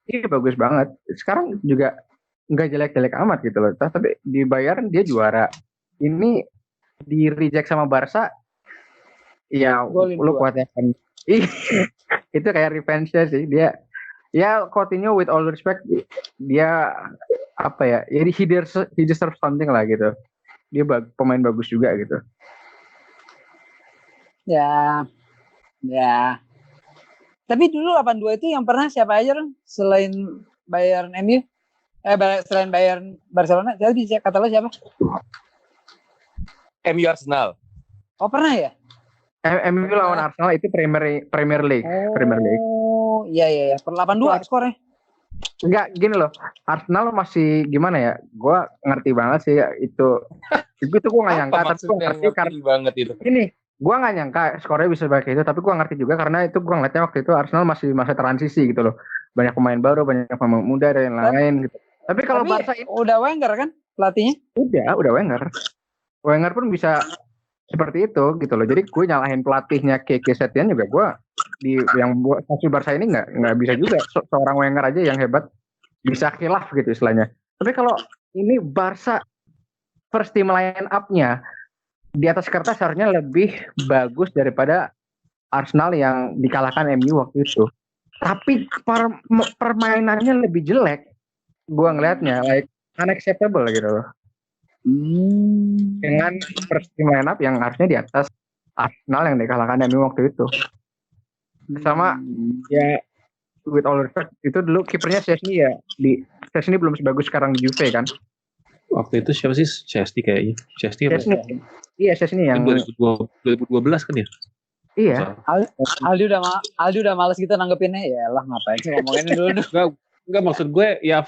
iya bagus banget. Sekarang juga nggak jelek-jelek amat gitu loh. Tapi di Bayern dia juara. Ini di reject sama Barca ya Golin lu dua. kuatnya kan. Itu kayak revenge-nya sih dia. Ya Coutinho with all respect dia apa ya? Jadi he deserves something lah gitu. Dia pemain bagus juga gitu. Ya. Tapi dulu 8-2 itu yang pernah siapa aja kan selain Bayern MU? Selain Bayern Barcelona, jadi kata lo siapa? MU Arsenal. Oh pernah ya? MU lawan Arsenal itu Premier League. Oh iya. Per 8-2 skornya. Enggak gini loh. Arsenal masih gimana ya? Gua ngerti banget sih ya, itu gua nggak nyangka tapi gua ngerti karena banget itu. ini gua nggak nyangka skornya bisa sebaik itu, tapi gua ngerti juga karena itu gua ngeliatnya waktu itu Arsenal masih masa transisi gitu loh. Banyak pemain baru, banyak pemain muda dan lain-lain gitu. Tapi kalau Barca ini udah Wenger kan pelatihnya? udah Wenger. Wenger pun bisa seperti itu gitu loh. Jadi gue nyalahin pelatihnya Keke Setien juga gue yang buat hasil Barca ini nggak bisa juga. Seorang Wenger aja yang hebat bisa khilaf gitu istilahnya. Tapi kalau ini Barca first team line up-nya di atas kertas harusnya lebih bagus daripada Arsenal yang dikalahkan MU waktu itu. Tapi permainannya lebih jelek. Gue ngelihatnya like unacceptable gitu loh. Dengan first team line up yang harusnya di atas Arsenal yang dikalahkan MU waktu itu. Sama ya with all respect itu dulu kipernya Szczesny ya, di Szczesny belum sebagus sekarang di Juve kan. Waktu itu siapa sih? Chesney kayaknya. Chesney apa? Iya Szczesny yang 2012 kan ya? iya. Aldi udah males gitu nanggepinnya. Ya lah ngapain sih ngomongin dulu. Enggak maksud gue ya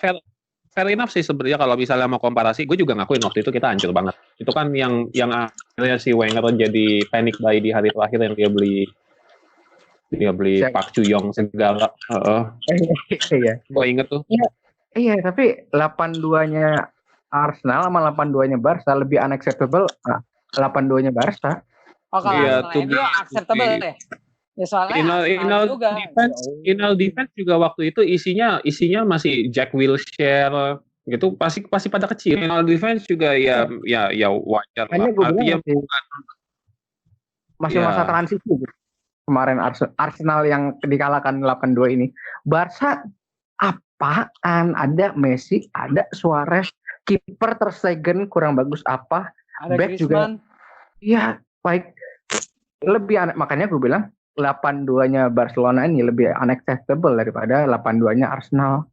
fair enough sih sebenarnya kalau misalnya mau komparasi, gue juga ngakuin waktu itu kita hancur banget. Itu kan yang akhirnya si Wenger jadi panic buy di hari terakhir yang dia beli Siap. Park Chu-young segala. Iya. Gue inget tuh. Iya, tapi 82-nya Arsenal sama 82-nya Barca lebih unacceptable. 82-nya Barca. Oh, kalau Iya, Arsenal to MU acceptable be- ya. Ya soalnya Inal juga. defense juga waktu itu isinya masih Jack Wilshere gitu, pasti pada kecil. Inal defense juga ya wajar lah. Hanya gue bilang Artinya masih Ya. masa transisi gitu. Kemarin Arsenal yang dikalahkan 8-2 ini. Barca apaan? Ada Messi, ada Suarez, kiper Ter Stegen kurang bagus apa? Ada Back juga. Griezmann. Iya, baik. Lebih makanya gue bilang 82-nya Barcelona ini lebih unacceptable daripada 82-nya Arsenal.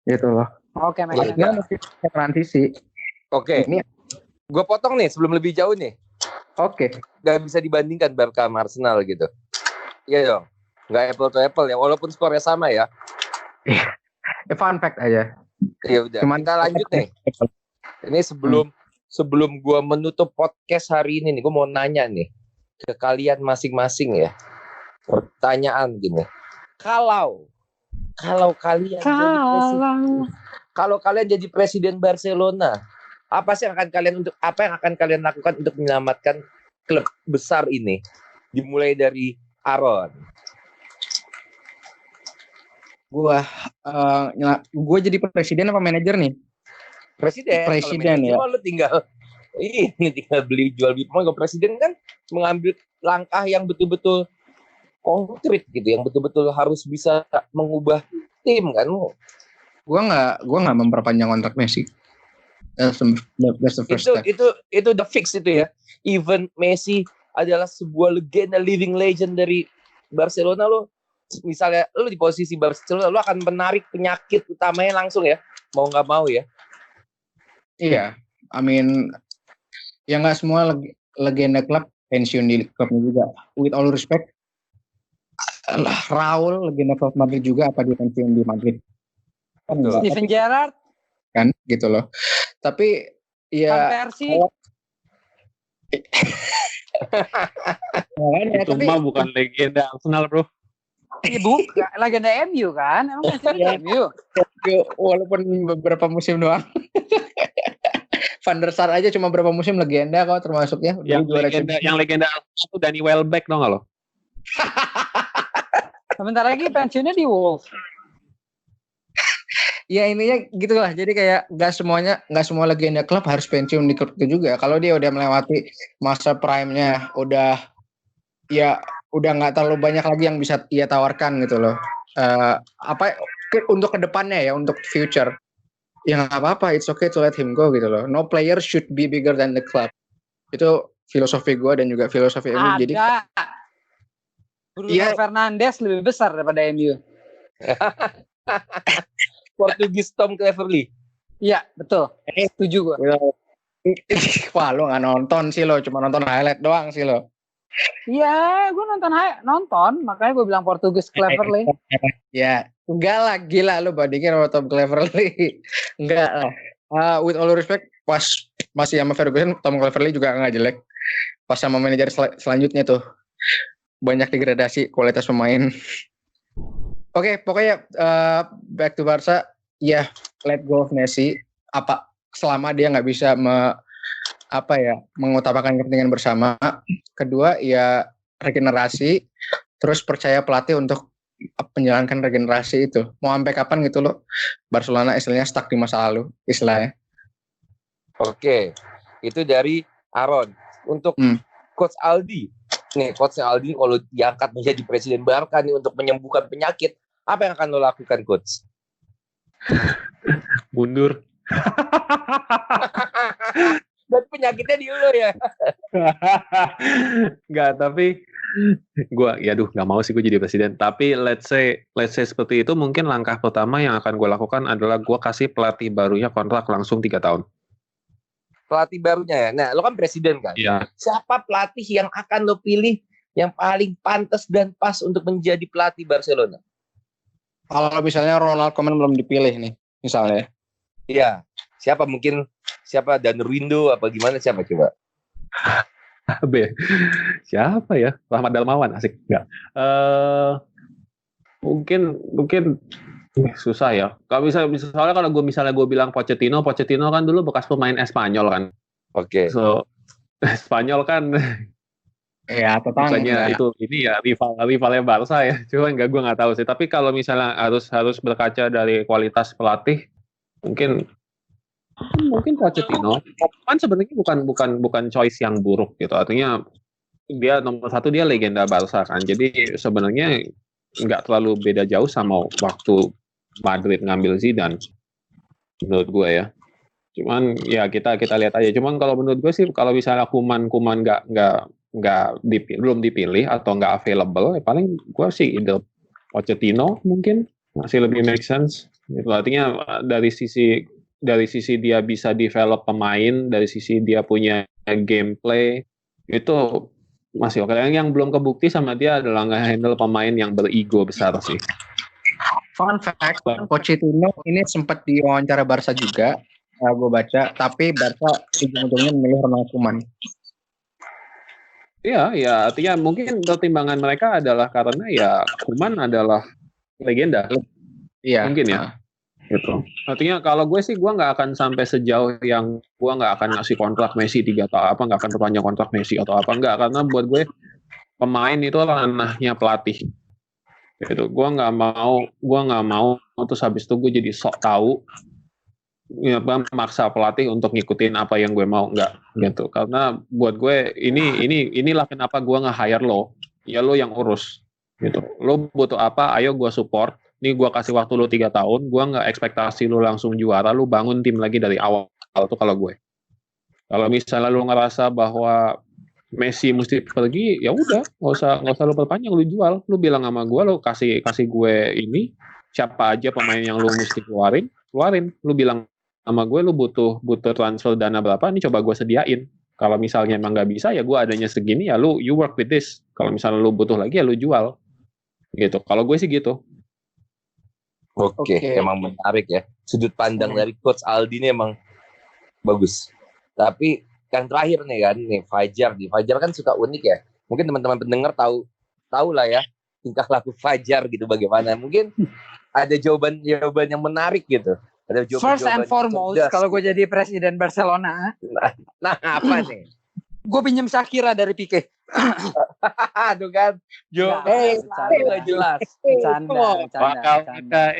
Gitu loh. Oke, Arsenal masih transisi. Oke. Ini Gue potong nih sebelum lebih jauh nih. oke. Gak bisa dibandingkan Barca sama Arsenal gitu. Iya dong. Gak apple to apple ya. Walaupun skornya sama ya. Fun fact aja. Ya udah. Cuman Kita lanjut nih. Ini sebelum gue menutup podcast hari ini nih, gue mau nanya nih ke kalian masing-masing ya. Pertanyaan gini. Kalau kalian jadi presiden Barcelona, apa yang akan kalian lakukan untuk menyelamatkan klub besar ini? Dimulai dari Aaron. Gua jadi presiden apa manajer nih? Presiden ya. Lu tinggal beli jual Bitcoin. Presiden kan mengambil langkah yang betul-betul konkret gitu, yang betul-betul harus bisa mengubah tim kan. Gua nggak memperpanjang kontrak Messi. That's the first step. Itu the fix itu ya. Even Messi adalah sebuah legenda, living legend dari Barcelona, lo misalnya lo di posisi Barcelona, lo akan menarik penyakit utamanya langsung ya, mau nggak mau ya. Iya, I mean, ya nggak semua legenda klub pensiun di klubnya juga. With all respect, Raul legenda klub Madrid juga apa dia pensiun di Madrid? Kan enggak, Steven Gerrard. kan gitu loh. Tapi ya Van Persie. itu mah bukan legenda Arsenal, bro. Iya bukan, legenda MU kan? Emang legenda MU. Walaupun beberapa musim doang. Van der Sar aja cuma berapa musim legenda kok termasuknya. Yang legenda Arsenal itu Danny Welbeck dong lo. Sebentar lagi pensiunnya di Wolves. Ya intinya gitulah. Jadi kayak nggak semua legenda klub harus pensiun di klub itu juga. Kalau dia udah melewati masa prime-nya, udah nggak terlalu banyak lagi yang bisa ia tawarkan gitu loh. Untuk kedepannya ya, untuk future. Ya nggak apa-apa, it's okay to let him go gitu loh. No player should be bigger than the club. Itu filosofi gue dan juga filosofi MU. Jadi Bruno Fernandes lebih besar daripada MU. Portugis Tom Cleverley. Iya, betul. Setuju gue. Wah, lo nggak nonton sih lo, cuma nonton highlight doang sih lo. Iya, gue nonton, makanya gue bilang Portugis Cleverley. Ya, enggak lah, gila lo bandingin sama Tom Cleverley. Enggak lah. With all respect, pas masih sama Ferguson, Tom Cleverley juga nggak jelek. Pas sama manajer selanjutnya tuh, banyak degradasi kualitas pemain. Oke, pokoknya back to Barca, ya let go of Messi. Selama dia nggak bisa mengutamakan kepentingan bersama. Kedua, ya regenerasi. Terus percaya pelatih untuk menjalankan regenerasi itu. Mau sampai kapan gitu loh? Barcelona istilahnya stuck di masa lalu, istilahnya. Oke, itu dari Aaron. Untuk Coach Aldi. Nih, Coach Aldi kalau diangkat menjadi presiden Barca nih untuk menyembuhkan penyakit, apa yang akan lo lakukan, Coach? Mundur. Dan penyakitnya di lo ya. Enggak, tapi nggak mau sih gue jadi presiden. Tapi let's say seperti itu, mungkin langkah pertama yang akan gue lakukan adalah gue kasih pelatih barunya kontrak langsung 3 tahun. Pelatih barunya ya. Nah, lo kan presiden kan? Iya. Siapa pelatih yang akan lo pilih yang paling pantas dan pas untuk menjadi pelatih Barcelona? Kalau misalnya Ronald Koeman belum dipilih nih, misalnya. Iya. Siapa Dan Rindo apa gimana siapa coba? B. Siapa ya? Rahmat Darmawan, asik. Enggak. Mungkin susah ya. Kalau misalnya kalau gue bilang Pochettino kan dulu bekas pemain Espanyol kan. Oke. So Spanyol kan Ya, bukannya itu ini ya rivalnya Barca ya. Cuma gue nggak tahu sih. Tapi kalau misalnya harus berkaca dari kualitas pelatih, mungkin Pochettino kan sebenarnya bukan choice yang buruk gitu. Artinya dia nomor satu, dia legenda Barca kan. Jadi sebenarnya nggak terlalu beda jauh sama waktu Madrid ngambil Zidane menurut gue ya. Cuman ya kita lihat aja. Cuman kalau menurut gue sih kalau misalnya Kuman belum dipilih atau nggak available, ya paling gue sih ide Pochettino mungkin masih lebih make sense. Itu artinya dari sisi dia bisa develop pemain, dari sisi dia punya gameplay itu masih oke. Yang belum kebukti sama dia adalah nge-handle pemain yang berigo besar sih. Fun fact, Pochettino ini sempat diwawancara Barca juga, gue baca, tapi Barca ujung-ujungnya memilih Ronald Koeman. Iya, artinya mungkin pertimbangan mereka adalah karena ya Koeman adalah legenda. Iya. Mungkin ya. Gitu. Artinya kalau gue sih gue nggak akan sampai sejauh yang gue nggak akan ngasih kontrak Messi 3 tahun apa, nggak akan perpanjang kontrak Messi atau apa, nggak, karena buat gue pemain itu ranahnya pelatih. Gitu. Gue nggak mau terus habis itu gue jadi sok tahu ya, memaksa pelatih untuk ngikutin apa yang gue mau, nggak gitu. Karena buat gue inilah kenapa gue nge-hire lo, ya lo yang urus gitu. Lo butuh apa, ayo gue support. Ini gue kasih waktu lo 3 tahun, gue nggak ekspektasi lo langsung juara, lo bangun tim lagi dari awal tuh kalau gue. Kalau misalnya lo ngerasa bahwa Messi mesti pergi, ya udah, nggak usah lo perpanjang, lo jual. Lo bilang sama gue, lo kasih gue ini siapa aja pemain yang lo mesti keluarin. Lo bilang sama gue, lo butuh transfer dana berapa, ini coba gue sediain. Kalau misalnya emang nggak bisa, ya gue adanya segini, ya you work with this. Kalau misalnya lo butuh lagi, ya lo jual. Gitu. Kalau gue sih gitu. Oke, emang menarik ya. Sudut pandang dari Coach Aldi ini emang bagus. Tapi yang terakhir nih kan, Fajar kan suka unik ya. Mungkin teman-teman pendengar tahu lah ya tingkah laku Fajar gitu bagaimana. Mungkin ada jawaban yang menarik gitu. Ada First and foremost, kalau gue jadi presiden Barcelona, nah apa nih? Gue pinjam Shakira dari Pique. Aduh kan, nggak jelas. Bercanda.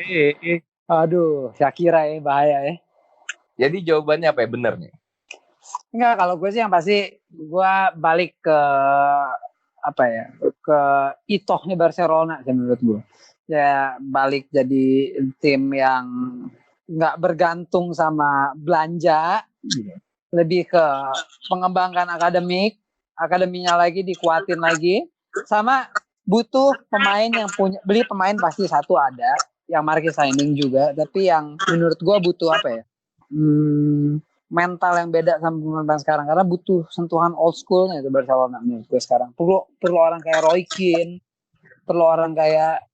Aduh, Shakira ya bahaya ya. Jadi jawabannya apa ya, bener nih? Enggak, kalau gue sih yang pasti gue balik ke ke itohnya Barcelona sih menurut gue. Ya balik jadi tim yang nggak bergantung sama belanja, lebih ke mengembangkan akademinya lagi, dikuatin lagi, sama butuh pemain yang beli pemain pasti satu ada, yang market signing juga, tapi yang menurut gue butuh mental yang beda sama pemain sekarang, karena butuh sentuhan old schoolnya itu Barcelona menurut gue sekarang. Perlu orang kayak Roy Keane, perlu orang kayak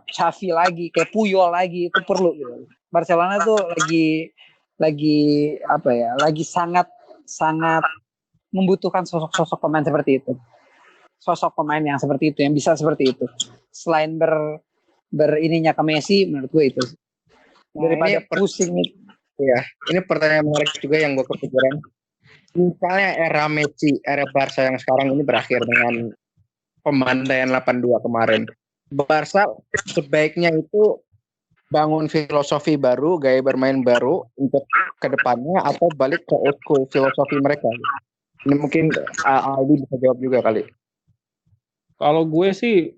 Xavi lagi, kayak Puyol lagi, itu perlu gitu. Barcelona tuh lagi sangat membutuhkan sosok pemain seperti itu. Sosok pemain yang seperti itu, yang bisa seperti itu. Selain berininya ke Messi, menurut gue itu. Daripada pusing itu. Ya, ini pertanyaan menarik juga yang gue kepikiran. Misalnya era Messi, era Barca yang sekarang ini berakhir dengan pembantaian 8-2 kemarin. Barca sebaiknya itu bangun filosofi baru, gaya bermain baru untuk kedepannya, atau balik ke old school filosofi mereka. Ini mungkin Aldi bisa jawab juga kali. Kalau gue sih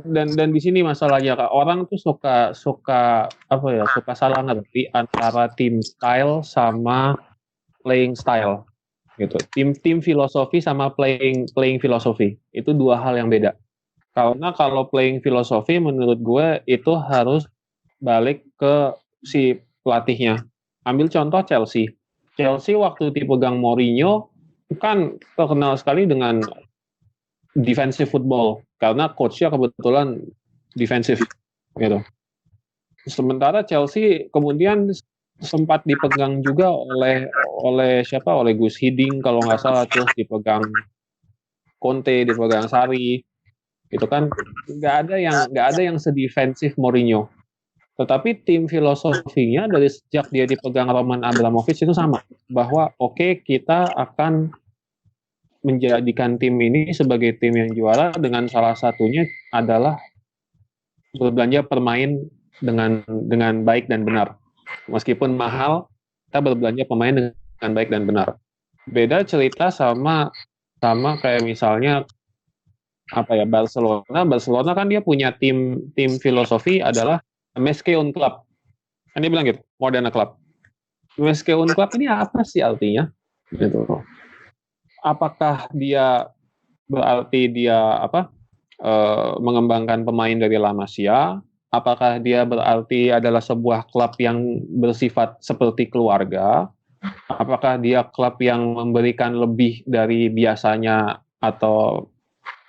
dan di sini masalahnya Kak, orang tuh suka salah ngerti antara team style sama playing style gitu. Tim filosofi sama playing filosofi itu dua hal yang beda. Karena kalau playing filosofi menurut gue itu harus balik ke si pelatihnya. Ambil contoh Chelsea. Chelsea waktu dipegang Mourinho kan terkenal sekali dengan defensive football karena coachnya kebetulan defensif gitu. Sementara Chelsea kemudian sempat dipegang juga oleh siapa? Oleh Gus Hiddink kalau nggak salah, terus dipegang Conte, dipegang Sarri. Itu kan nggak ada yang sedefensif Mourinho. Tetapi tim filosofinya dari sejak dia dipegang Roman Abramovich itu sama, bahwa oke, kita akan menjadikan tim ini sebagai tim yang juara dengan salah satunya adalah berbelanja pemain dengan baik dan benar. Meskipun mahal, kita berbelanja pemain dengan baik dan benar. Beda cerita sama kayak misalnya Barcelona kan dia punya tim filosofi adalah MSK on Club. Kan dia bilang gitu, Modena Club. MSK on Club ini apa sih artinya? Gitu. Apakah dia berarti dia mengembangkan pemain dari La Masia? Apakah dia berarti adalah sebuah klub yang bersifat seperti keluarga? Apakah dia klub yang memberikan lebih dari biasanya atau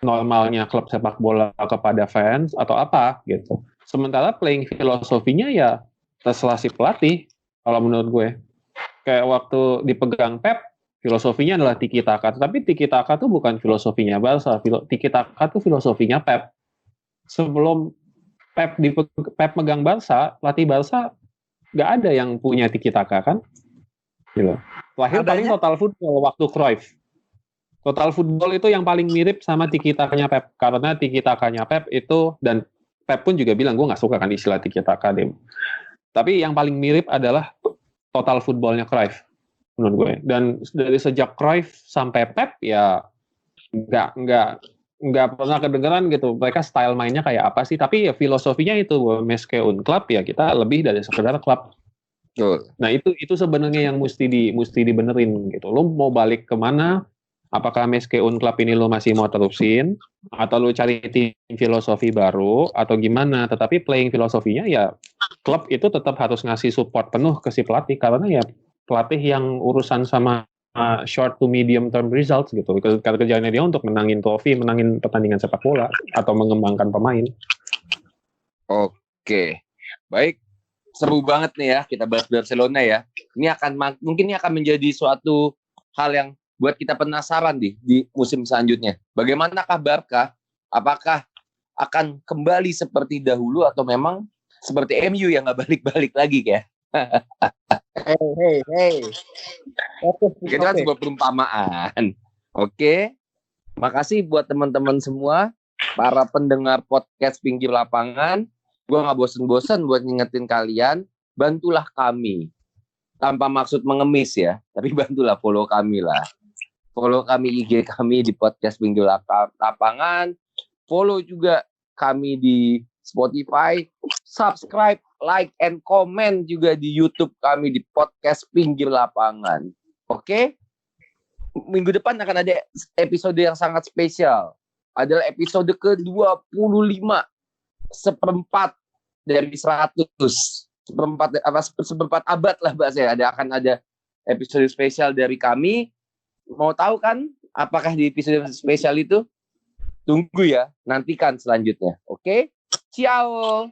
normalnya klub sepak bola kepada fans atau apa gitu? Sementara playing filosofinya ya terserah si pelatih kalau menurut gue. Kayak waktu dipegang Pep, filosofinya adalah tiki taka, tapi tiki taka itu bukan filosofinya Barca, tiki taka itu filosofinya Pep. Sebelum Pep megang Barca, pelatih Barca nggak ada yang punya tiki taka kan? Gitu. Terakhir paling Total Football waktu Cruyff. Total Football itu yang paling mirip sama tiki takanya Pep, karena tiki takanya Pep itu, dan Pep pun juga bilang gue nggak suka kan istilah tiki taka deh. Tapi yang paling mirip adalah Total Footballnya Cruyff menurut gue. Dan dari sejak Cruyff sampai Pep ya nggak pernah kedengeran gitu mereka style mainnya kayak apa sih, tapi ya filosofinya itu MSK on Club, ya kita lebih dari sekedar klub. Nah itu sebenarnya yang mesti dibenerin gitu. Lo mau balik kemana? Apakah MSK on Club ini lo masih mau terusin atau lo cari tim filosofi baru atau gimana? Tetapi playing filosofinya ya klub itu tetap harus ngasih support penuh ke si pelatih, karena ya pelatih yang urusan sama short to medium term results gitu. Kerjaannya dia untuk menangin trofi, menangin pertandingan sepak bola atau mengembangkan pemain. Oke, baik, seru banget nih ya kita bahas Barcelona ya. Ini mungkin akan menjadi suatu hal yang buat kita penasaran di musim selanjutnya. Bagaimanakah Barca? Apakah akan kembali seperti dahulu atau memang seperti MU yang nggak balik-balik lagi ya? Hey. Itu kan sebuah perumpamaan. Oke. Makasih buat teman-teman semua, para pendengar podcast Pinggir Lapangan. Gue nggak bosen-bosen buat ngingetin kalian, bantulah kami. Tanpa maksud mengemis ya, tapi bantulah follow kami lah. Follow kami IG kami di podcast Pinggir Lapangan. Follow juga kami di Spotify. Subscribe, like, and comment juga di YouTube kami di podcast Pinggir Lapangan. Oke? Minggu depan akan ada episode yang sangat spesial. Adalah episode ke-25. Seperempat dari 100. Seperempat abad lah bahasanya. Akan ada episode spesial dari kami. Mau tahu kan apakah di episode spesial itu? Tunggu ya, nantikan selanjutnya. Oke? Ciao.